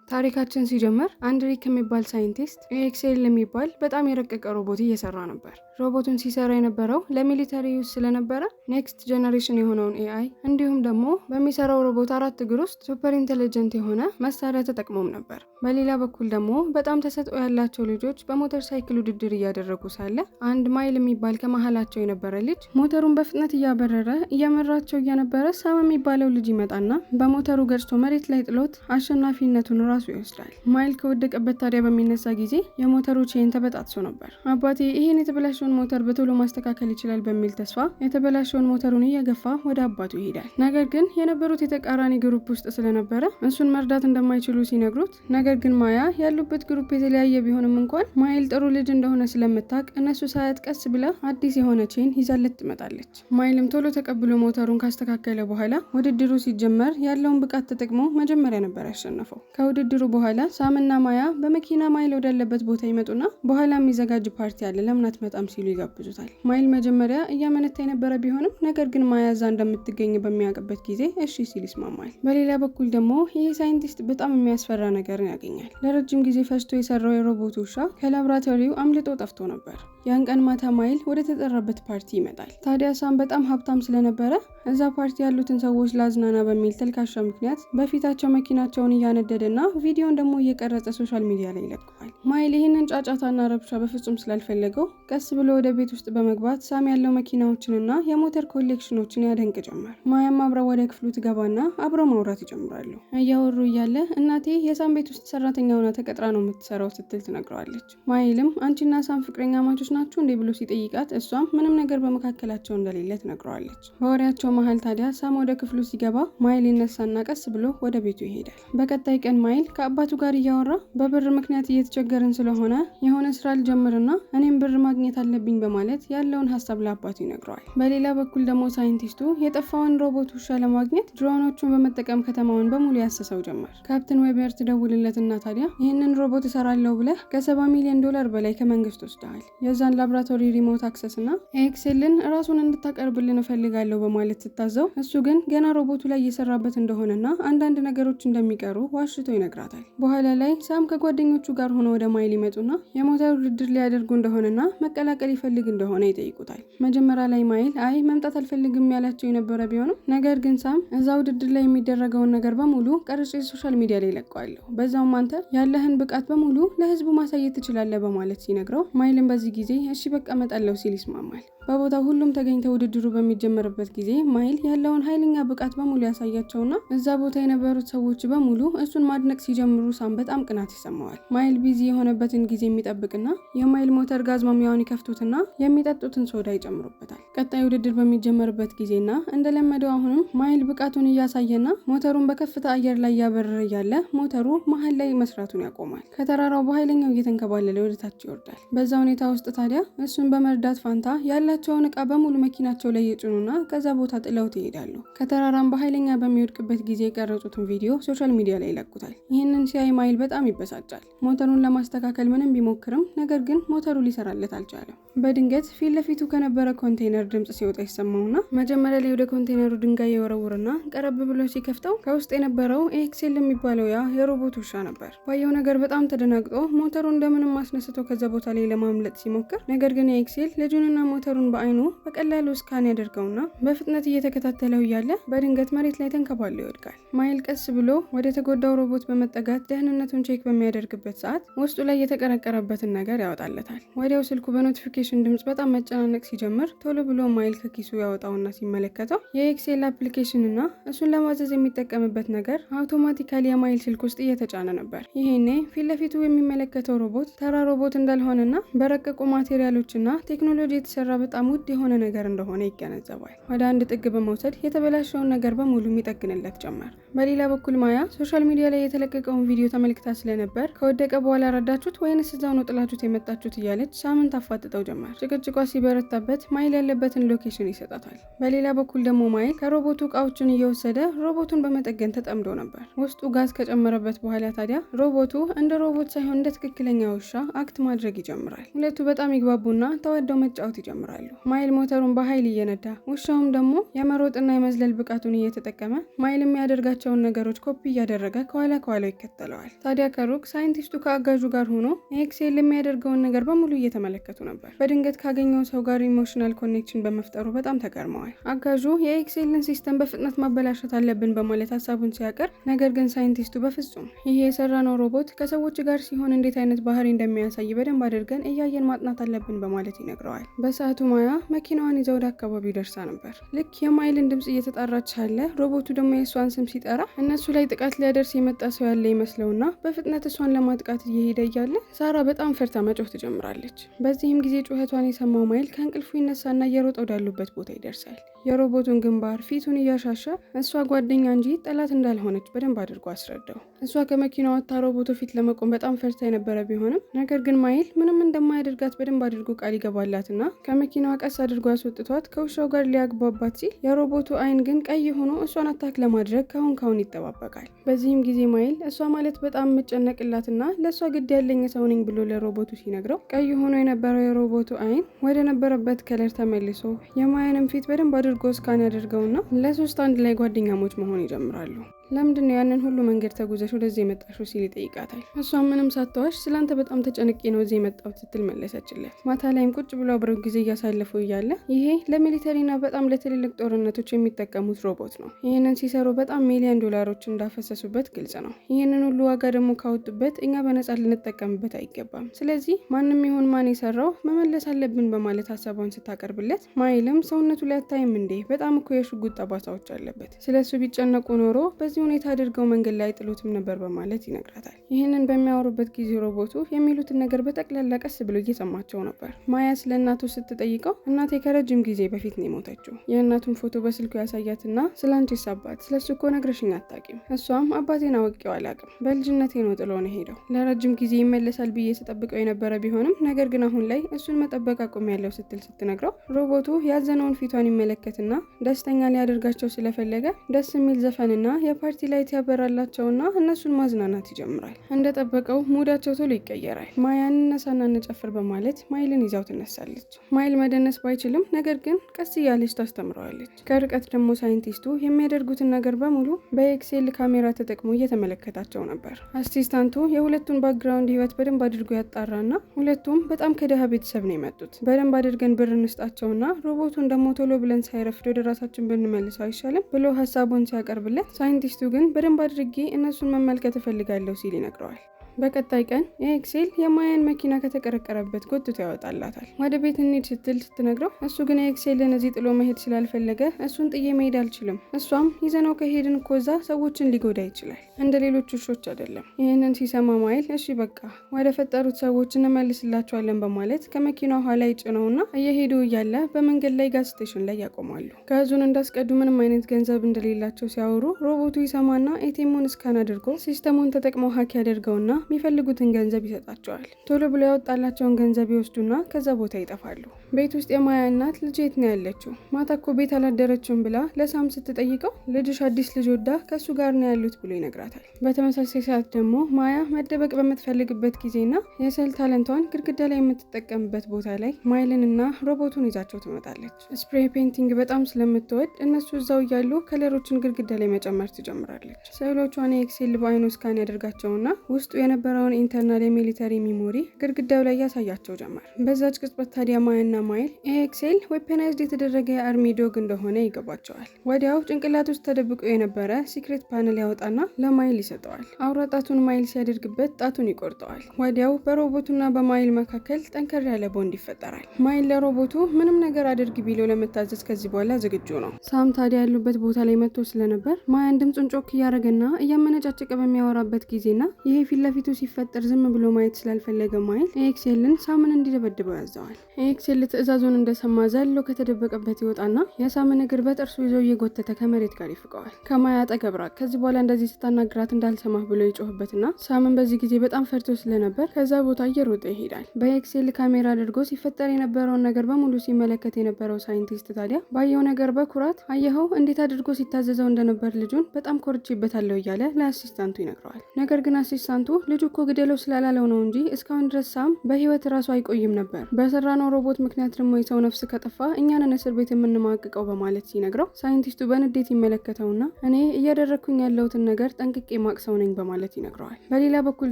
ታሪካችን ሲጀምር አንድ ሪክ የሚባል ሳይንቲስት ኤክሴል የሚባል በጣም የረቀቀ ሮቦት እየሰራ ነበር። ሮቦቱን ሲሰራ የነበረው ለሚሊተሪ ዩዝ ስለነበረ ኔክስት ጀነሬሽን የሆነውን ኤአይ እንዲሁም ደግሞ በሚሰራው ሮቦት 4 እግር ውስጥ ሱፐር ኢንቴሊጀንት የሆነ መሳሪያ ተጠቅሞም ነበር። በሌላ በኩል ደግሞ በጣም ተሰጥኦ ያላቸው ልጆች በሞተር ሳይክል ውድድር እያደረጉ ሳለ አንድ ማይል የሚባል ከመሃላቸው የነበረ ልጅ ሞተሩን በፍጥነት እያበረረ እየመራቸው እየነበረ ሳም የሚባለው ልጅ ይመጣና በሞተሩ ገጭቶ መሬት ላይ ጥሎት አሸናፊነቱን ራሱ ይወስዳል። ማይል ከወደቀበት ታዲያ በሚነሳ ጊዜ የሞተሩ ቼን ተበጣጥሶ ነበር። አባቴ ይሄን የተበላሸውን ሞተር በቶሎ ማስተካከል ይችላል በሚል ተስፋ የተበላሸውን ሞተሩን እየገፋ ወደ አባቱ ይሄዳል። ነገር ግን የነበሩት የተቃራኒ ግሩፕ ውስጥ ስለነበረ እሱን መርዳት እንደማይችሉ ሲነግሩት፣ ነገር ግን ማያ ያሉበት ግሩፕ የተለያየ ቢሆንም እንኳን ማይል ጥሩ ልጅ እንደሆነ ስለምታውቅ እነሱ ሳያት ቀስ ብላ አዲስ የሆነ ቼን ይዛለት ትመጣለች። ማይልም ቶሎ ተቀብሎ ሞተሩን ካስተካከለ በኋላ ውድድሩ ሲጀመር ያለውን ብቃት ተጠቅሞ መጀመሪያ ነበር ያሸነፈው። ከውድድሩ በኋላ ሳምና ማያ በመኪና ማይል ወዳለበት ቦታ ይመጡና በኋላ የሚዘጋጅ ፓርቲ አለ ለምን አትመጣም ሲሉ ይጋብዙታል። ማይል መጀመሪያ እያመነታ የነበረ ቢሆንም ነገር ግን ማያ እዛ እንደምትገኝ በሚያውቅበት ጊዜ እሺ ሲል ይስማማል። በሌላ በኩል ደግሞ ይህ ሳይንቲስት በጣም የሚያስፈራ ነገርን ያገኛል። ለረጅም ጊዜ ፈጅቶ የሰራው የሮቦት ውሻ ከላብራቶሪው አምልጦ ጠፍቶ ነበር። ያን ቀን ማታ ማይል ወደ ተጠራበት ፓርቲ ይመጣል። ታዲያ ሳም በጣም ሀብታም ስለነበረ እዛ ፓርቲ ያሉትን ሰዎች ላዝናና በሚል ተልካሻ ምክንያት በፊታቸው መኪናቸውን እያነደደና ቪዲዮን ደግሞ እየቀረጸ ሶሻል ሚዲያ ላይ ይለቀዋል። ማይል ይህንን ጫጫታና ረብሻ በፍጹም ስላልፈለገው ቀስ ብሎ ወደ ቤት ውስጥ በመግባት ሳም ያለው መኪናዎችንና የሞተር ኮሌክሽኖችን ያደንቅ ጀመር። ማያም አብረው ወደ ክፍሉ ትገባና አብረው ማውራት ይጀምራሉ። እያወሩ እያለ እናቴ የሳም ቤት ውስጥ ሰራተኛ ሆና ተቀጥራ ነው የምትሰራው ስትል ትነግረዋለች። ማይልም አንቺና ሳም ፍቅረኛ ማቾች ናችሁ እንዴ ብሎ ሲጠይቃት እሷም ምንም ነገር በመካከላቸው እንደሌለ ትነግረዋለች። በወሬያቸው መሀል ታዲያ ሳም ወደ ክፍሉ ሲገባ ማይል ይነሳና ቀስ ብሎ ወደ ቤቱ ይሄዳል። በቀጣይ ቀን ማይል ከአባቱ ጋር እያወራ በብር ምክንያት እየተቸገርን ስለሆነ የሆነ ስራ ልጀምርና እኔም ብር ማግኘት አለብኝ በማለት ያለውን ሀሳብ ለአባቱ ይነግረዋል። በሌላ በኩል ደግሞ ሳይንቲስቱ የጠፋውን ሮቦት ውሻ ለማግኘት ድሮኖቹን በመጠቀም ከተማውን በሙሉ ያሰሰው ጀመር። ካፕትን ዌበር ትደውልለትና ታዲያ ይህንን ሮቦት እሰራለሁ ብለህ ከ$70 ሚሊዮን በላይ ከመንግስት ወስደሃል። የዛን ላብራቶሪ ሪሞት አክሰስ እና ኤክሴልን ራሱን እንድታቀርብልን እፈልጋለሁ በማለት ስታዘው እሱ ግን ገና ሮቦቱ ላይ እየሰራበት እንደሆነና አንዳንድ ነገሮች እንደሚቀሩ ዋሽቶ ይነግራታል። በኋላ ላይ ሳም ከጓደኞቹ ጋር ሆኖ ወደ ማይል ይመጡና የሞተር ውድድር ሊያደርጉ እንደሆነና መቀላቀል ይፈልግ እንደሆነ ይጠይቁታል። መጀመሪያ ላይ ማይል አይ መምጣት አልፈልግም ያላቸው የነበረ ቢሆንም ነገር ግን ሳም እዛ ውድድር ላይ የሚደረገውን ነገር በሙሉ ቀርጬ ሶሻል ሚዲያ ላይ ለቀዋለሁ፣ በዛውም አንተ ያለህን ብቃት በሙሉ ለህዝቡ ማሳየት ትችላለህ በማለት ሲነግረው ማይልም በዚህ ጊዜ እሺ በቃ እመጣለሁ ሲል ይስማማል። በቦታው ሁሉም ተገኝተው ውድድሩ በሚጀመርበት ጊዜ ማይል ያለውን ኃይለኛ ብቃት በሙሉ ያሳያቸውና እዛ ቦታ የነበሩት ሰዎች በሙሉ እሱን ማድነቅ ሲጀምሩ ሳም በጣም ቅናት ይሰማዋል። ማይል ቢዚ የሆነበትን ጊዜ የሚጠብቅና የማይል ሞተር ጋዝ ማሚያውን ይከፍቱትና የሚጠጡትን ሶዳ ይጨምሩበታል። ቀጣይ ውድድር በሚጀመርበት ጊዜና እንደለመደው አሁንም ማይል ብቃቱን እያሳየና ሞተሩን በከፍታ አየር ላይ እያበረረ ያለ ሞተሩ መሀል ላይ መስራቱን ያቆማል። ከተራራው በኃይለኛው እየተንከባለለ ወደታች ይወርዳል። በዛ ሁኔታ ውስጥ ታዲያ እሱን በመርዳት ፋንታ ያላቸውን እቃ በሙሉ መኪናቸው ላይ ይጭኑና ከዛ ቦታ ጥለው ይሄዳሉ። ከተራራም በኃይለኛ በሚወድቅበት ጊዜ የቀረጹትን ቪዲዮ ሶሻል ሚዲያ ላይ ይለቁታል። ይህንን ሲያይ ማይል በጣም ይበሳጫል። ሞተሩን ለማስተካከል ምንም ቢሞክርም ነገር ግን ሞተሩ ሊሰራለት አልቻለም። በድንገት ፊት ለፊቱ ከነበረ ኮንቴነር ድምጽ ሲወጣ ይሰማውና መጀመሪያ ላይ ወደ ኮንቴነሩ ድንጋይ የወረውርና ቀረብ ብሎ ሲከፍተው ከውስጥ የነበረው ኤክሴል የሚባለው ያ የሮቦት ውሻ ነበር። ባየው ነገር በጣም ተደናግጦ ሞተሩ እንደምንም አስነስቶ ከዛ ቦታ ላይ ለማምለጥ ሲሞክር ነገር ግን ኤክሴል ልጁንና ሞተሩን በአይኑ በቀላሉ ስካን ያደርገውና በፍጥነት እየተከታተለው እያለ በድንገት መሬት ላይ ተንከባሎ ይወድቃል። ማይል ቀስ ብሎ ወደ ተጎዳው ሮቦት በመጠጋት ደህንነቱን ቼክ በሚያደርግበት ሰዓት ውስጡ ላይ የተቀረቀረበትን ነገር ያወጣለታል። ወዲያው ስልኩ በኖቲፊኬሽን ድምጽ በጣም መጨናነቅ ሲጀምር ቶሎ ብሎ ማይል ከኪሱ ያወጣውና ሲመለከተው የኤክሴል አፕሊኬሽንና እሱን ለማዘዝ የሚጠቀምበት ነገር አውቶማቲካሊ የማይል ስልክ ውስጥ እየተጫነ ነበር። ይሄኔ ፊት ለፊቱ የሚመለከተው ሮቦት ተራ ሮቦት እንዳልሆነና በረቀቁ ማቴሪያሎችና ቴክኖሎጂ የተሰራ በጣም ውድ የሆነ ነገር እንደሆነ ይገነዘባል። ወደ አንድ ጥግ በመውሰድ የተበላሸውን ነገር በሙሉ የሚጠግንለት ጀመር። በሌላ በኩል ማያ ሶሻል ሚዲያ ላይ የተለቀቀውን ቪዲዮ ተመልክታ ስለነበር ከወደቀ በኋላ ረዳችሁት ወይንስ እዛው ነው ጥላችሁት የመጣችሁት እያለች ሳምን ታፋጥጠው ጀመር። ጭቅጭቋ ሲበረታበት ማይል ያለበትን ሎኬሽን ይሰጣታል። በሌላ በኩል ደግሞ ማይል ከሮቦቱ እቃዎችን እየወሰደ ሮቦቱን በመጠገን ተጠምዶ ነበር። ውስጡ ጋዝ ከጨመረበት በኋላ ታዲያ ሮቦቱ እንደ ሮቦት ሳይሆን እንደ ትክክለኛ ውሻ አክት ማድረግ ይጀምራል። ሁለቱ በጣም ይግባቡና ተዋደው መጫወት ይጀምራሉ። ይጀምራሉ። ማይል ሞተሩን በኃይል እየነዳ ውሻውም ደግሞ የመሮጥና የመዝለል ብቃቱን እየተጠቀመ ማይል የሚያደርጋቸውን ነገሮች ኮፒ እያደረገ ከኋላው ይከተለዋል። ታዲያ ከሩቅ ሳይንቲስቱ ከአጋዡ ጋር ሆኖ ኤክሴል የሚያደርገውን ነገር በሙሉ እየተመለከቱ ነበር። በድንገት ካገኘው ሰው ጋር ኢሞሽናል ኮኔክሽን በመፍጠሩ በጣም ተገርመዋል። አጋዡ የኤክሴልን ሲስተም በፍጥነት ማበላሸት አለብን በማለት ሀሳቡን ሲያቀርብ፣ ነገር ግን ሳይንቲስቱ በፍጹም ይህ የሰራነው ሮቦት ከሰዎች ጋር ሲሆን እንዴት አይነት ባህሪ እንደሚያሳይ በደንብ አድርገን እያየን ማጥናት አለብን በማለት ይነግረዋል። በሰዓቱ ማያ መኪናዋን ይዛ ወደ አካባቢው ደርሳ ነበር። ልክ የማይልን ድምጽ እየተጣራች ሳለ ሮቦቱ ደግሞ የእሷን ስም ሲጠራ እነሱ ላይ ጥቃት ሊያደርስ የመጣ ሰው ያለ ይመስለውና በፍጥነት እሷን ለማጥቃት እየሄደ እያለ ሳራ በጣም ፈርታ መጮህ ትጀምራለች። በዚህም ጊዜ ጩኸቷን የሰማው ማይል ከእንቅልፉ ይነሳና እየሮጠ ወዳሉበት ቦታ ይደርሳል። የሮቦቱን ግንባር ፊቱን እያሻሸ እሷ ጓደኛ እንጂ ጠላት እንዳልሆነች በደንብ አድርጎ አስረዳው። እሷ ከመኪናዋ ወጥታ ሮቦቱ ፊት ለመቆም በጣም ፈርታ የነበረ ቢሆንም ነገር ግን ማይል ምንም እንደማያደርጋት በደንብ አድርጎ ቃል ይገባላትና ከመኪናዋ ቀስ አድርጎ አስወጥቷት ከውሻው ጋር ሊያግባባት ሲል የሮቦቱ አይን ግን ቀይ ሆኖ እሷን አታክ ለማድረግ ካሁን ይጠባበቃል። በዚህም ጊዜ ማይል እሷ ማለት በጣም የምጨነቅላትና ለእሷ ግድ ያለኝ ሰው ነኝ ብሎ ለሮቦቱ ሲነግረው ቀይ ሆኖ የነበረው የሮቦቱ አይን ወደ ነበረበት ከለር ተመልሶ የማይንም ፊት በደንብ አድርጎ ስካን ያደርገውና ለሶስት አንድ ላይ ጓደኛሞች መሆን ይጀምራሉ። ለምንድን ነው ያንን ሁሉ መንገድ ተጉዘሽ ወደዚህ የመጣሽው ሲል ይጠይቃታል። እሷም ምንም ሳትዋሽ ስላንተ በጣም ተጨንቄ ነው እዚህ የመጣሁት ስትል መለሰችለት። ማታ ላይም ቁጭ ብሎ አብረው ጊዜ እያሳለፉ እያለ ይሄ ለሚሊተሪና በጣም ለትልልቅ ጦርነቶች የሚጠቀሙት ሮቦት ነው። ይህንን ሲሰሩ በጣም ሚሊዮን ዶላሮች እንዳፈሰሱበት ግልጽ ነው። ይህንን ሁሉ ዋጋ ደግሞ ካወጡበት እኛ በነጻ ልንጠቀምበት አይገባም። ስለዚህ ማንም ይሁን ማን የሰራው መመለስ አለብን በማለት ሀሳቧን ስታቀርብለት ማይልም ሰውነቱ ላይ አታይም እንዴ በጣም እኮ የሽጉጥ ጠባሳዎች አለበት፣ ስለሱ ቢጨነቁ ኖሮ በዚህ ሁኔታ አድርገው መንገድ ላይ ጥሎትም ነበር በማለት ይነግራታል። ይህንን በሚያወሩበት ጊዜ ሮቦቱ የሚሉትን ነገር በጠቅላላ ቀስ ብሎ እየሰማቸው ነበር። ማያ ስለ እናቱ ስትጠይቀው እናቴ ከረጅም ጊዜ በፊት ነው የሞተችው። የእናቱን ፎቶ በስልኩ ያሳያትና ስለ አንቺስ አባት ስለሱ እኮ ነግረሽኝ አታውቂም። እሷም አባቴን አውቄው አላውቅም፣ በልጅነቴ ነው ጥሎ ነው ሄደው። ለረጅም ጊዜ ይመለሳል ብዬ ተጠብቀው የነበረ ቢሆንም ነገር ግን አሁን ላይ እሱን መጠበቅ አቁሜያለሁ ስትል ስትነግረው ሮቦቱ ያዘነውን ፊቷን ይመለከትና ደስተኛ ሊያደርጋቸው ስለፈለገ ደስ የሚል ዘፈንና ፓርቲ ላይት ያበራላቸውና እነሱን ማዝናናት ይጀምራል። እንደጠበቀው ሙዳቸው ቶሎ ይቀየራል። ማያን እነሳና እንጨፍር በማለት ማይልን ይዛው ትነሳለች። ማይል መደነስ ባይችልም ነገር ግን ቀስ እያለች ታስተምረዋለች። ከርቀት ደግሞ ሳይንቲስቱ የሚያደርጉትን ነገር በሙሉ በኤክሴል ካሜራ ተጠቅሞ እየተመለከታቸው ነበር። አሲስታንቱ የሁለቱን ባክግራውንድ ህይወት በደንብ አድርጎ ያጣራና ሁለቱም በጣም ከደሃ ቤተሰብ ነው የመጡት፣ በደንብ አድርገን ብር እንስጣቸውና ሮቦቱን ደግሞ ቶሎ ብለን ሳይረፍድ ወደ ራሳችን ብንመልሰው አይሻልም ብሎ ሀሳቡን ሲያቀርብለት ሳይንቲስቱ ግን በደንብ አድርጌ እነሱን መመልከት እፈልጋለሁ ሲል ይነግረዋል። በቀጣይ ቀን ኤክሴል የማያን መኪና ከተቀረቀረበት ጎትቶ ያወጣላታል። ወደ ቤት እንሂድ ስትል ስትነግረው እሱ ግን ኤክሴልን እዚህ ጥሎ መሄድ ስላልፈለገ እሱን ጥዬ መሄድ አልችልም፣ እሷም ይዘነው ከሄድን እኮ እዛ ሰዎችን ሊጎዳ ይችላል፣ እንደ ሌሎች ውሾች አይደለም። ይህንን ሲሰማ ማይል እሺ በቃ ወደ ፈጠሩት ሰዎች እንመልስላቸዋለን በማለት ከመኪናው ኋላ ይጭነውና እየሄዱ እያለ በመንገድ ላይ ጋዝ ስቴሽን ላይ ያቆማሉ። ጋዙን እንዳስቀዱ ምንም አይነት ገንዘብ እንደሌላቸው ሲያወሩ ሮቦቱ ይሰማና ኤቲኤሙን ስካን አድርጎ ሲስተሙን ተጠቅመው ሀክ ያደርገውና የሚፈልጉትን ገንዘብ ይሰጣቸዋል። ቶሎ ብሎ ያወጣላቸውን ገንዘብ ይወስዱና ከዛ ቦታ ይጠፋሉ። ቤት ውስጥ የማያ እናት ልጅ የት ነው ያለችው? ማታ እኮ ቤት አላደረችም ብላ ለሳም ስትጠይቀው ልጅሽ አዲስ ልጅ ወዳ ከሱ ጋር ነው ያሉት ብሎ ይነግራታል። በተመሳሳይ ሰዓት ደግሞ ማያ መደበቅ በምትፈልግበት ጊዜና የስዕል ታለንቷን ግድግዳ ላይ የምትጠቀምበት ቦታ ላይ ማይልንና ሮቦቱን ይዛቸው ትመጣለች። ስፕሬይ ፔንቲንግ በጣም ስለምትወድ እነሱ እዛው እያሉ ከለሮችን ግድግዳ ላይ መጨመር ትጀምራለች። ስዕሎቿን የኤክሴል በአይኑ ስካን ያደርጋቸውና ውስጡ የነበረውን ኢንተርናል የሚሊተሪ ሚሞሪ ግድግዳው ላይ ያሳያቸው ጀመር። በዛች ቅጽበት ታዲያ ማያና ማይል ኤክሴል ዌፐናይዝድ የተደረገ የአርሚ ዶግ እንደሆነ ይገባቸዋል። ወዲያው ጭንቅላት ውስጥ ተደብቆ የነበረ ሲክሬት ፓነል ያወጣና ለማይል ይሰጠዋል። አውራ ጣቱን ማይል ሲያደርግበት ጣቱን ይቆርጠዋል። ወዲያው በሮቦቱና በማይል መካከል ጠንከር ያለ ቦንድ ይፈጠራል። ማይል ለሮቦቱ ምንም ነገር አድርግ ቢለው ለመታዘዝ ከዚህ በኋላ ዝግጁ ነው። ሳም ታዲያ ያሉበት ቦታ ላይ መጥቶ ስለነበር ማያን ድምፁን ጮክ እያደረገና እያመነጫጨቀ በሚያወራበት ጊዜና ይሄ ፊት ለፊቱ ሲፈጠር ዝም ብሎ ማየት ስላልፈለገ ማይል ኤክሴልን ሳምን እንዲደበድበው ያዘዋል። ኤክሴል ትዕዛዙን እንደሰማ ዘሎ ከተደበቀበት ይወጣና የሳምን እግር በጥርሱ ይዞ እየጎተተ ከመሬት ጋር ይፍቀዋል። ከማያ አጠገብ ራቅ፣ ከዚህ በኋላ እንደዚህ ስታናግራት እንዳልሰማህ ብሎ ይጮህበትና ሳምን በዚህ ጊዜ በጣም ፈርቶ ስለነበር ከዛ ቦታ እየሮጠ ይሄዳል። በኤክሴል ካሜራ አድርጎ ሲፈጠር የነበረውን ነገር በሙሉ ሲመለከት የነበረው ሳይንቲስት ታዲያ ባየው ነገር በኩራት አየኸው እንዴት አድርጎ ሲታዘዘው እንደነበር ልጁን በጣም ኮርቼበታለሁ እያለ ለአሲስታንቱ ይነግረዋል። ነገር ግን አሲስታንቱ ልጁ እኮ ግደለው ስላላለው ነው እንጂ እስካሁን ድረስ ሳም በህይወት ራሱ አይቆይም ነበር። በሰራነው ሮቦት ምክንያት ደግሞ የሰው ነፍስ ከጠፋ እኛንን እስር ቤት የምንማቅቀው በማለት ሲነግረው ሳይንቲስቱ በንዴት ይመለከተውና እኔ እያደረግኩኝ ያለሁትን ነገር ጠንቅቄ ማቅሰው ነኝ በማለት ይነግረዋል። በሌላ በኩል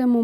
ደግሞ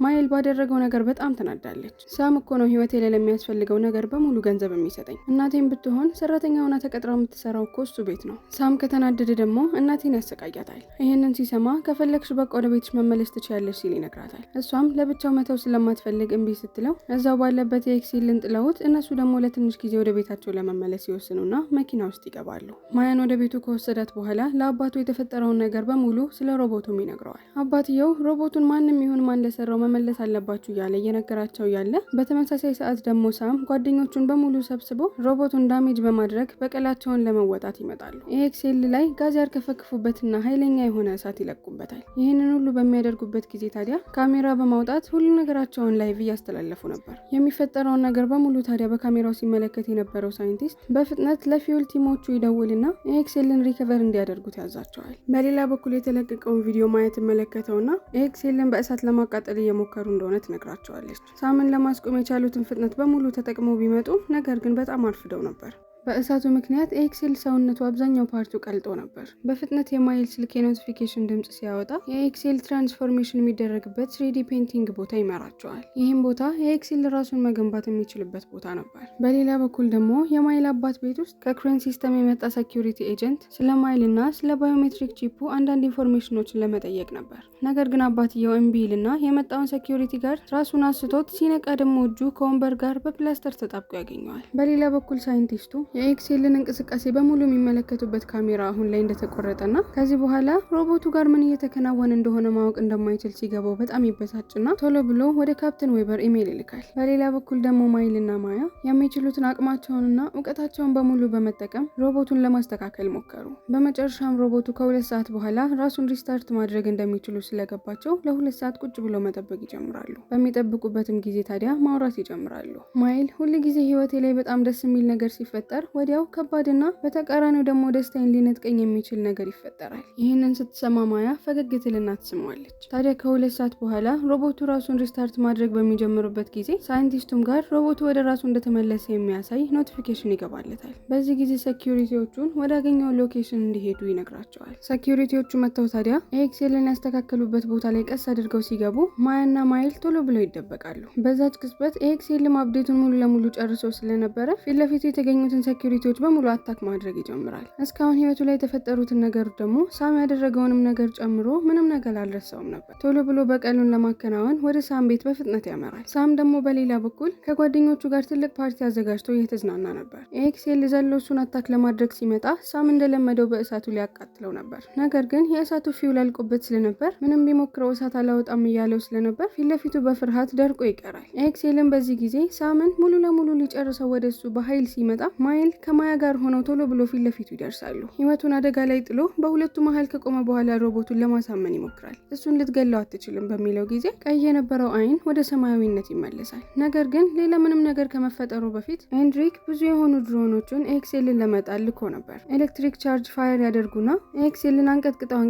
ማይል ባደረገው ነገር በጣም ተናዳለች። ሳም እኮ ነው ህይወቴ ላይ ለሚያስፈልገው ነገር በሙሉ ገንዘብ የሚሰጠኝ። እናቴም ብትሆን ሰራተኛ ሆና ተቀጥራ የምትሰራው እኮ እሱ ቤት ነው። ሳም ከተናደደ ደግሞ እናቴን ያሰቃያታል። ይህንን ሲሰማ ከፈለግሽ በቃ ወደ ቤትሽ መመለስ ትችያለሽ ሲል ይነግራታል። እሷም ለብቻው መተው ስለማትፈልግ እምቢ ስትለው እዛው ባለበት የኤክሴልን ጥለውት እነሱ ደግሞ ለትንሽ ጊዜ ወደ ቤታቸው ለመመለስ ይወስኑና መኪና ውስጥ ይገባሉ። ማያን ወደ ቤቱ ከወሰዳት በኋላ ለአባቱ የተፈጠረውን ነገር በሙሉ ስለ ሮቦቱም ይነግረዋል። አባትየው ሮቦቱን ማንም ይሁን ማን እንደሰራው መመለስ አለባችሁ እያለ እየነገራቸው ያለ በተመሳሳይ ሰዓት ደግሞ ሳም ጓደኞቹን በሙሉ ሰብስቦ ሮቦቱን ዳሜጅ በማድረግ በቀላቸውን ለመወጣት ይመጣሉ። ኤክሴል ላይ ጋዝ ያርከፈክፉበትና ኃይለኛ የሆነ እሳት ይለቁበታል። ይህንን ሁሉ በሚያደርጉበት ጊዜ ታዲያ ካሜራ በማውጣት ሁሉ ነገራቸውን ላይቭ እያስተላለፉ ነበር። የሚፈጠረውን ነገር በሙሉ ታዲያ በካሜራው ሲመለከት የነበረው ሳይንቲስት በፍጥነት ለፊውል ቲሞቹ ይደውልና ኤክሴልን ሪከቨር እንዲያደርጉት ያዛቸዋል። በሌላ በኩል የተለቀቀውን ቪዲዮ ማየት መለከተውና ኤክሴልን በእሳት ለማቃጠል እየሞከሩ እንደሆነ ትነግራቸዋለች። ሳምን ለማስቆም የቻሉትን ፍጥነት በሙሉ ተጠቅመው ቢመጡ ነገር ግን በጣም አርፍደው ነበር። በእሳቱ ምክንያት ኤክሴል ሰውነቱ አብዛኛው ፓርቱ ቀልጦ ነበር። በፍጥነት የማይል ስልክ የኖቲፊኬሽን ድምጽ ሲያወጣ የኤክሴል ትራንስፎርሜሽን የሚደረግበት 3D ፔንቲንግ ቦታ ይመራቸዋል። ይህም ቦታ የኤክሴል ራሱን መገንባት የሚችልበት ቦታ ነበር። በሌላ በኩል ደግሞ የማይል አባት ቤት ውስጥ ከክሬን ሲስተም የመጣ ሴኩሪቲ ኤጀንት ስለ ማይል እና ስለ ባዮሜትሪክ ቺፑ አንዳንድ ኢንፎርሜሽኖችን ለመጠየቅ ነበር። ነገር ግን አባትየው እምቢ ይልና የመጣውን ሴኩሪቲ ጋር ራሱን አስቶት ሲነቃ ደግሞ እጁ ከወንበር ጋር በፕላስተር ተጣብቆ ያገኘዋል። በሌላ በኩል ሳይንቲስቱ የኤክሴልን እንቅስቃሴ በሙሉ የሚመለከቱበት ካሜራ አሁን ላይ እንደተቆረጠና ከዚህ በኋላ ሮቦቱ ጋር ምን እየተከናወነ እንደሆነ ማወቅ እንደማይችል ሲገባው በጣም ይበሳጭና ቶሎ ብሎ ወደ ካፕቴን ዌበር ኢሜል ይልካል። በሌላ በኩል ደግሞ ማይልና ማያ የሚችሉትን አቅማቸውንና እውቀታቸውን በሙሉ በመጠቀም ሮቦቱን ለማስተካከል ሞከሩ። በመጨረሻም ሮቦቱ ከ2 ሰዓት በኋላ ራሱን ሪስታርት ማድረግ እንደሚችሉ ስለገባቸው ለ2 ሰዓት ቁጭ ብሎ መጠበቅ ይጀምራሉ። በሚጠብቁበትም ጊዜ ታዲያ ማውራት ይጀምራሉ። ማይል ሁሉ ጊዜ ህይወቴ ላይ በጣም ደስ የሚል ነገር ሲፈጠር ወዲያው ከባድና በተቃራኒው ደግሞ ደስታዬን ሊነጥቀኝ የሚችል ነገር ይፈጠራል። ይህንን ስትሰማ ማያ ፈገግ ትልና ትስመዋለች። ታዲያ ከ2 ሰዓት በኋላ ሮቦቱ ራሱን ሪስታርት ማድረግ በሚጀምሩበት ጊዜ ሳይንቲስቱም ጋር ሮቦቱ ወደ ራሱ እንደተመለሰ የሚያሳይ ኖቲፊኬሽን ይገባለታል። በዚህ ጊዜ ሴኩሪቲዎቹን ወዳገኘው ሎኬሽን እንዲሄዱ ይነግራቸዋል። ሴኩሪቲዎቹ መጥተው ታዲያ ኤክሴልን ያስተካከሉበት ቦታ ላይ ቀስ አድርገው ሲገቡ ማያና ማይል ቶሎ ብለው ይደበቃሉ። በዛች ቅጽበት ኤክሴልም አፕዴቱን ሙሉ ለሙሉ ጨርሶ ስለነበረ ፊት ለፊቱ የተገኙትን ሴኩሪቲዎች በሙሉ አታክ ማድረግ ይጀምራል። እስካሁን ህይወቱ ላይ የተፈጠሩትን ነገሮች ደግሞ ሳም ያደረገውንም ነገር ጨምሮ ምንም ነገር አልረሳውም ነበር። ቶሎ ብሎ በቀሉን ለማከናወን ወደ ሳም ቤት በፍጥነት ያመራል። ሳም ደግሞ በሌላ በኩል ከጓደኞቹ ጋር ትልቅ ፓርቲ አዘጋጅቶ እየተዝናና ነበር። ኤክሴል ዘሎ እሱን አታክ ለማድረግ ሲመጣ ሳም እንደለመደው በእሳቱ ሊያቃጥለው ነበር። ነገር ግን የእሳቱ ፊውል አልቆበት ስለነበር ምንም ቢሞክረው እሳት አላወጣም እያለው ስለነበር ፊት ለፊቱ በፍርሃት ደርቆ ይቀራል። ኤክሴልን በዚህ ጊዜ ሳምን ሙሉ ለሙሉ ሊጨርሰው ወደሱ በኃይል ሲመጣ ማይል ከማያ ጋር ሆነው ቶሎ ብሎ ፊት ለፊቱ ይደርሳሉ። ህይወቱን አደጋ ላይ ጥሎ በሁለቱ መሃል ከቆመ በኋላ ሮቦቱን ለማሳመን ይሞክራል። እሱን ልትገለው አትችልም በሚለው ጊዜ ቀይ የነበረው አይን ወደ ሰማያዊነት ይመለሳል። ነገር ግን ሌላ ምንም ነገር ከመፈጠሩ በፊት ሄንድሪክ ብዙ የሆኑ ድሮኖችን ኤክሴልን ለመጣል ልኮ ነበር። ኤሌክትሪክ ቻርጅ ፋየር ያደርጉና ኤክሴልን አንቀጥቅጠው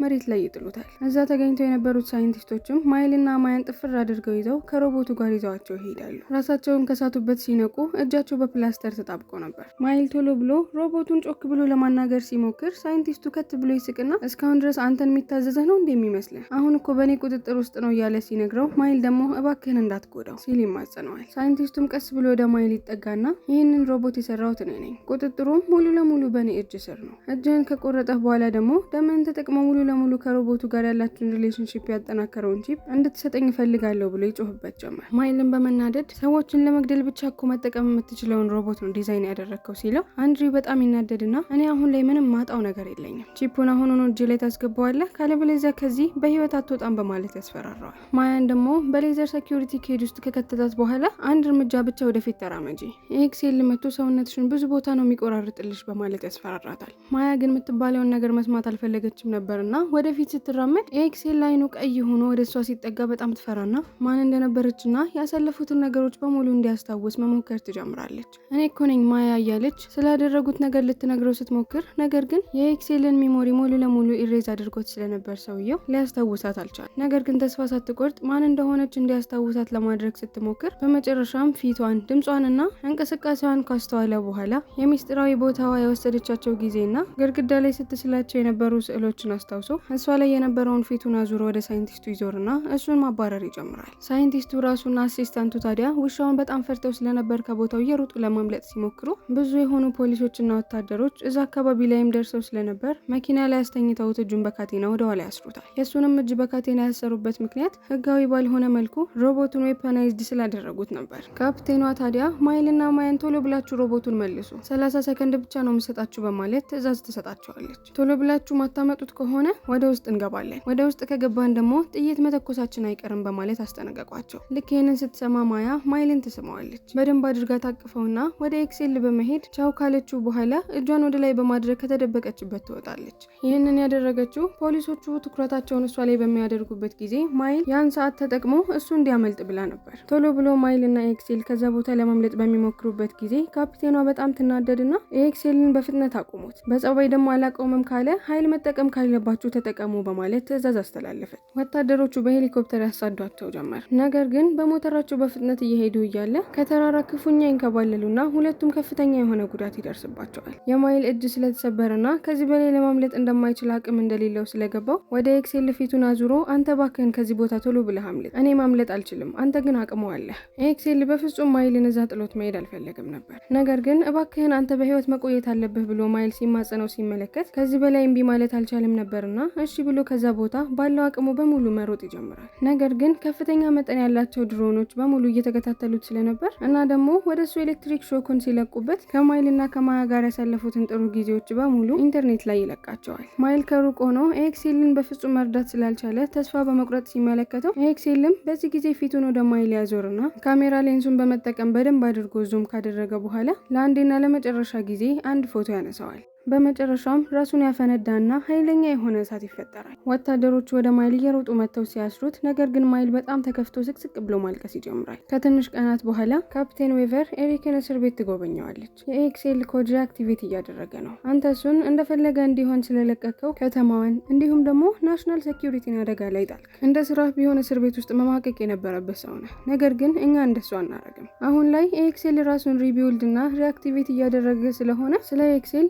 መሬት ላይ ይጥሉታል። እዛ ተገኝተው የነበሩት ሳይንቲስቶችም ማይልና ማያን ጥፍር አድርገው ይዘው ከሮቦቱ ጋር ይዘዋቸው ይሄዳሉ። ራሳቸውን ከሳቱበት ሲነቁ እጃቸው በፕላስተር ተጣብቆ ነበር። ማይል ቶሎ ብሎ ሮቦቱን ጮክ ብሎ ለማናገር ሲሞክር ሳይንቲስቱ ከት ብሎ ይስቅና እስካሁን ድረስ አንተን የሚታዘዘህ ነው እንደሚመስልህ አሁን እኮ በእኔ ቁጥጥር ውስጥ ነው እያለ ሲነግረው ማይል ደግሞ እባክህን እንዳትጎዳው ሲል ይማጸነዋል። ሳይንቲስቱም ቀስ ብሎ ወደ ማይል ይጠጋና ይህንን ሮቦት የሰራሁት እኔ ነኝ፣ ቁጥጥሩም ሙሉ ለሙሉ በእኔ እጅ ስር ነው። እጅህን ከቆረጠህ በኋላ ደግሞ ደምን ተጠቅሞ ሙሉ ለሙሉ ከሮቦቱ ጋር ያላችሁን ሪሌሽንሺፕ ያጠናከረውን ቺፕ እንድትሰጠኝ እፈልጋለሁ ብሎ ይጮህበት ጀመር። ማይልን በመናደድ ሰዎችን ለመግደል ብቻ እኮ መጠቀም የምትችለውን ሮቦት ነው ዲዛይን ያደረግከው ሲለው አንድሪ በጣም ይናደድና እኔ አሁን ላይ ምንም ማጣው ነገር የለኝም፣ ቺፑን አሁኑኑ እጅ ላይ ታስገባዋለህ፣ ካለበለዚያ ከዚህ በህይወት አትወጣም በማለት ያስፈራራዋል። ማያን ደግሞ በሌዘር ሴኩሪቲ ኬጅ ውስጥ ከከተታት በኋላ አንድ እርምጃ ብቻ ወደፊት ተራመጂ፣ ኤክሴል መጥቶ ሰውነትሽን ብዙ ቦታ ነው የሚቆራርጥልሽ በማለት ያስፈራራታል። ማያ ግን የምትባለውን ነገር መስማት አልፈለገችም ነበርና ወደፊት ስትራመድ ኤክሴል ላይኑ ቀይ ሆኖ ወደ እሷ ሲጠጋ በጣም ትፈራና ማን እንደነበረችና ያሳለፉትን ነገሮች በሙሉ እንዲያስታውስ መሞከር ትጀምራለች። እኔ እኮ ነኝ ማያ ማያ እያለች ስላደረጉት ነገር ልትነግረው ስትሞክር፣ ነገር ግን የኤክሴልን ሚሞሪ ሙሉ ለሙሉ ኢሬዝ አድርጎት ስለነበር ሰውየው ሊያስታውሳት አልቻለም። ነገር ግን ተስፋ ሳትቆርጥ ማን እንደሆነች እንዲያስታውሳት ለማድረግ ስትሞክር በመጨረሻም ፊቷን፣ ድምጿንና እንቅስቃሴዋን ካስተዋለ በኋላ የሚስጥራዊ ቦታዋ የወሰደቻቸው ጊዜና ግድግዳ ላይ ስትስላቸው የነበሩ ስዕሎችን አስታውሶ እሷ ላይ የነበረውን ፊቱን አዙሮ ወደ ሳይንቲስቱ ይዞርና እሱን ማባረር ይጀምራል። ሳይንቲስቱ ራሱና አሲስታንቱ ታዲያ ውሻውን በጣም ፈርተው ስለነበር ከቦታው እየሮጡ ለማምለጥ ሲሞክሩ ብዙ የሆኑ ፖሊሶችና ወታደሮች እዛ አካባቢ ላይም ደርሰው ስለነበር መኪና ላይ አስተኝተውት እጁን በካቴና ወደ ኋላ ያስሩታል። የእሱንም እጅ በካቴና ያሰሩበት ምክንያት ህጋዊ ባልሆነ መልኩ ሮቦቱን ዌፐናይዝድ ስላደረጉት ነበር። ካፕቴኗ ታዲያ ማይልና ማያን ቶሎ ብላችሁ ሮቦቱን መልሱ፣ 30 ሰከንድ ብቻ ነው የምሰጣችሁ በማለት ትዕዛዝ ትሰጣቸዋለች። ቶሎ ብላችሁ ማታመጡት ከሆነ ወደ ውስጥ እንገባለን፣ ወደ ውስጥ ከገባን ደግሞ ጥይት መተኮሳችን አይቀርም በማለት አስጠነቀቋቸው። ልክ ይህንን ስትሰማ ማያ ማይልን ትስመዋለች። በደንብ አድርጋ ታቅፈውና ወደ ኤክሴል በመሄድ ቻው ካለችው በኋላ እጇን ወደ ላይ በማድረግ ከተደበቀችበት ትወጣለች። ይህንን ያደረገችው ፖሊሶቹ ትኩረታቸውን እሷ ላይ በሚያደርጉበት ጊዜ ማይል ያን ሰዓት ተጠቅሞ እሱ እንዲያመልጥ ብላ ነበር። ቶሎ ብሎ ማይልና ኤክሴል ከዛ ቦታ ለማምለጥ በሚሞክሩበት ጊዜ ካፒቴኗ በጣም ትናደድና ኤክሴልን በፍጥነት አቁሙት፣ በጸባይ ደግሞ አላቆምም ካለ ኃይል መጠቀም ካለባችሁ ተጠቀሙ በማለት ትዕዛዝ አስተላለፈች። ወታደሮቹ በሄሊኮፕተር ያሳዷቸው ጀመር። ነገር ግን በሞተራቸው በፍጥነት እየሄዱ እያለ ከተራራ ክፉኛ ይንከባለሉና ሁለቱም ከፍተኛ የሆነ ጉዳት ይደርስባቸዋል። የማይል እጅ ስለተሰበረና ከዚህ በላይ ለማምለጥ እንደማይችል አቅም እንደሌለው ስለገባው ወደ ኤክሴል ፊቱን አዙሮ አንተ ባክህን ከዚህ ቦታ ቶሎ ብለህ አምልጥ፣ እኔ ማምለጥ አልችልም፣ አንተ ግን አቅሙ አለህ። ኤክሴል በፍጹም ማይልን እዛ ጥሎት መሄድ አልፈለግም ነበር። ነገር ግን እባክህን አንተ በህይወት መቆየት አለብህ ብሎ ማይል ሲማጸነው ሲመለከት ከዚህ በላይ እምቢ ማለት አልቻለም ነበርና እሺ ብሎ ከዛ ቦታ ባለው አቅሙ በሙሉ መሮጥ ይጀምራል። ነገር ግን ከፍተኛ መጠን ያላቸው ድሮኖች በሙሉ እየተከታተሉት ስለነበር እና ደግሞ ወደሱ ኤሌክትሪክ ሾኩን ሲለቁበት ከማይልና ከማያ ጋር ያሳለፉትን ጥሩ ጊዜዎች በሙሉ ኢንተርኔት ላይ ይለቃቸዋል። ማይል ከሩቅ ሆኖ ኤክሴልን በፍጹም መርዳት ስላልቻለ ተስፋ በመቁረጥ ሲመለከተው ኤክሴልም በዚህ ጊዜ ፊቱን ወደ ማይል ያዞርና ካሜራ ሌንሱን በመጠቀም በደንብ አድርጎ ዙም ካደረገ በኋላ ለአንዴና ለመጨረሻ ጊዜ አንድ ፎቶ ያነሳዋል። በመጨረሻም ራሱን ያፈነዳና ኃይለኛ የሆነ እሳት ይፈጠራል። ወታደሮቹ ወደ ማይል እየሮጡ መጥተው ሲያስሩት፣ ነገር ግን ማይል በጣም ተከፍቶ ስቅስቅ ብሎ ማልቀስ ይጀምራል። ከትንሽ ቀናት በኋላ ካፕቴን ዌቨር ኤሪክን እስር ቤት ትጎበኘዋለች። የኤክሴል ኮድ አክቲቬት እያደረገ ነው። አንተ እሱን እንደፈለገ እንዲሆን ስለለቀቀው ከተማዋን እንዲሁም ደግሞ ናሽናል ሴኪዩሪቲን አደጋ ላይ ጣልክ። እንደ ስራ ቢሆን እስር ቤት ውስጥ መማቀቅ የነበረበት ሰው ነህ። ነገር ግን እኛ እንደሱ አናረግም። አሁን ላይ ኤክሴል ራሱን ሪቢውልድ እና ሪአክቲቬት እያደረገ ስለሆነ ስለ ኤክሴል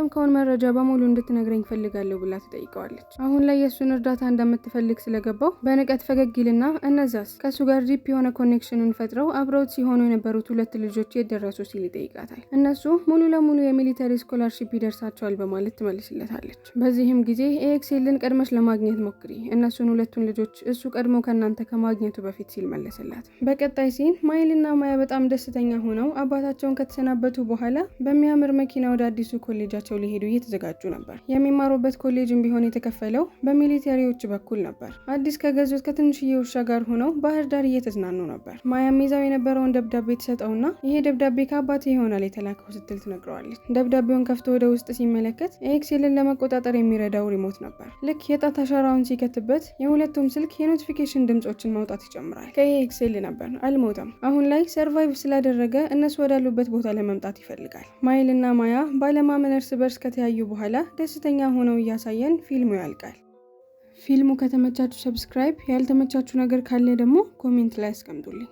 ከውን መረጃ በሙሉ እንድትነግረኝ ፈልጋለሁ ብላ ትጠይቀዋለች። አሁን ላይ የሱን እርዳታ እንደምትፈልግ ስለገባው በንቀት ፈገግ ይልና እነዛስ ከሱ ጋር ዲፕ የሆነ ኮኔክሽኑን ፈጥረው አብረውት ሲሆኑ የነበሩት ሁለት ልጆች የደረሱ ሲል ይጠይቃታል። እነሱ ሙሉ ለሙሉ የሚሊተሪ ስኮላርሺፕ ይደርሳቸዋል በማለት ትመልስለታለች። በዚህም ጊዜ ኤክሴልን ቀድመሽ ለማግኘት ሞክሪ፣ እነሱን ሁለቱን ልጆች እሱ ቀድሞ ከናንተ ከማግኘቱ በፊት ሲል መለሰላት። በቀጣይ ሲን ማይልና ማያ በጣም ደስተኛ ሆነው አባታቸውን ከተሰናበቱ በኋላ በሚያምር መኪና ወደ አዲሱ ኮሌጃቸው ሊሄዱ እየተዘጋጁ ነበር። የሚማሩበት ኮሌጅም ቢሆን የተከፈለው በሚሊተሪዎች በኩል ነበር። አዲስ ከገዙት ከትንሽዬ ውሻ ጋር ሆነው ባህር ዳር እየተዝናኑ ነበር። ማያም ይዛው የነበረውን ደብዳቤ ትሰጠውና ይሄ ደብዳቤ ከአባቴ ይሆናል የተላከው ስትል ትነግረዋለች። ደብዳቤውን ከፍቶ ወደ ውስጥ ሲመለከት ኤክሴልን ለመቆጣጠር የሚረዳው ሪሞት ነበር። ልክ የጣት አሻራውን ሲከትበት የሁለቱም ስልክ የኖቲፊኬሽን ድምጾችን ማውጣት ይጀምራል። ከኤክሴል ነበር፣ አልሞተም። አሁን ላይ ሰርቫይቭ ስላደረገ እነሱ ወዳሉበት ቦታ ለመምጣት ይፈልጋል። ማይልና ማያ ባለማመን እርስ በርስ ከተያዩ በኋላ ደስተኛ ሆነው እያሳየን ፊልሙ ያልቃል። ፊልሙ ከተመቻችሁ ሰብስክራይብ፣ ያልተመቻችሁ ነገር ካለ ደግሞ ኮሜንት ላይ አስቀምጡልኝ።